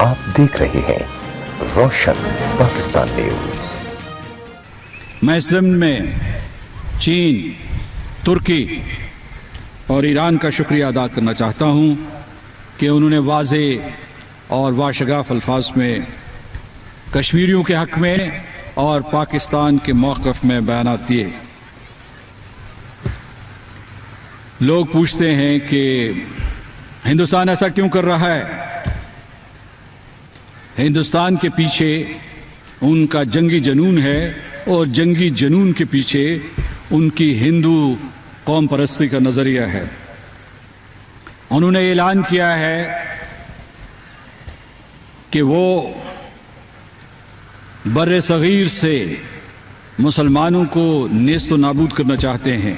آپ دیکھ رہے ہیں روشن پاکستان نیوز۔ میں اس ضمن میں چین، ترکی اور ایران کا شکریہ ادا کرنا چاہتا ہوں کہ انہوں نے واضح اور واشگاف الفاظ میں کشمیریوں کے حق میں اور پاکستان کے موقف میں بیانات دیے۔ لوگ پوچھتے ہیں کہ ہندوستان ایسا کیوں کر رہا ہے؟ ہندوستان کے پیچھے ان کا جنگی جنون ہے، اور جنگی جنون کے پیچھے ان کی ہندو قوم پرستی کا نظریہ ہے۔ انہوں نے اعلان کیا ہے کہ وہ بر صغیر سے مسلمانوں کو نیست و نابود کرنا چاہتے ہیں۔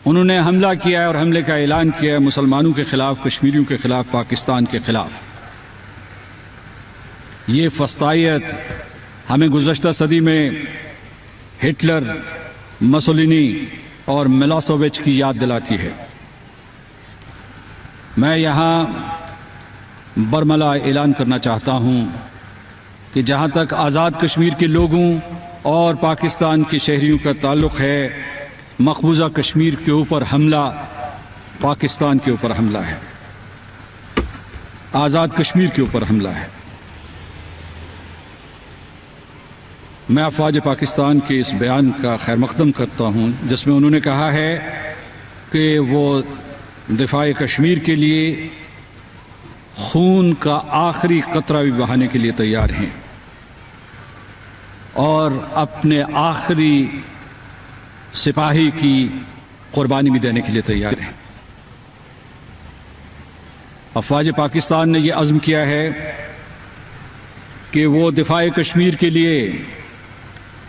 انہوں نے حملہ کیا ہے اور حملے کا اعلان کیا ہے مسلمانوں کے خلاف، کشمیریوں کے خلاف، پاکستان کے خلاف۔ یہ فسطائیت ہمیں گزشتہ صدی میں ہٹلر، مسولینی اور ملوسیوچ کی یاد دلاتی ہے۔ میں یہاں برملا اعلان کرنا چاہتا ہوں کہ جہاں تک آزاد کشمیر کے لوگوں اور پاکستان کے شہریوں کا تعلق ہے، مقبوضہ کشمیر کے اوپر حملہ پاکستان کے اوپر حملہ ہے، آزاد کشمیر کے اوپر حملہ ہے۔ میں افواج پاکستان کے اس بیان کا خیر مقدم کرتا ہوں جس میں انہوں نے کہا ہے کہ وہ دفاع کشمیر کے لیے خون کا آخری قطرہ بھی بہانے کے لیے تیار ہیں اور اپنے آخری سپاہی کی قربانی بھی دینے کے لیے تیار ہیں۔ افواج پاکستان نے یہ عزم کیا ہے کہ وہ دفاع کشمیر کے لیے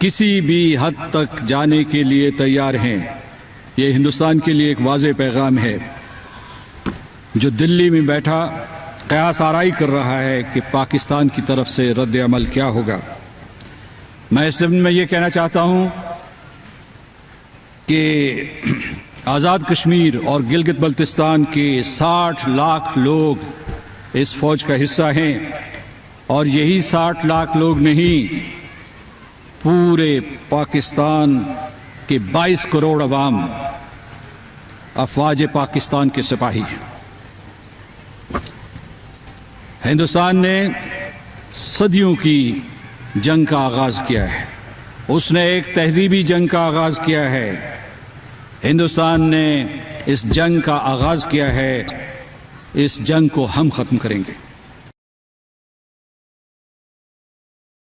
کسی بھی حد تک جانے کے لیے تیار ہیں۔ یہ ہندوستان کے لیے ایک واضح پیغام ہے جو دلی میں بیٹھا قیاس آرائی کر رہا ہے کہ پاکستان کی طرف سے رد عمل کیا ہوگا۔ میں اس ضمن میں یہ کہنا چاہتا ہوں کہ آزاد کشمیر اور گلگت بلتستان کے 60 لاکھ لوگ اس فوج کا حصہ ہیں، اور یہی 60 لاکھ لوگ نہیں، پورے پاکستان کے 22 کروڑ عوام افواج پاکستان کے سپاہی ہیں۔ ہندوستان نے صدیوں کی جنگ کا آغاز کیا ہے، اس نے ایک تہذیبی جنگ کا آغاز کیا ہے۔ ہندوستان نے اس جنگ کا آغاز کیا ہے، اس جنگ کو ہم ختم کریں گے۔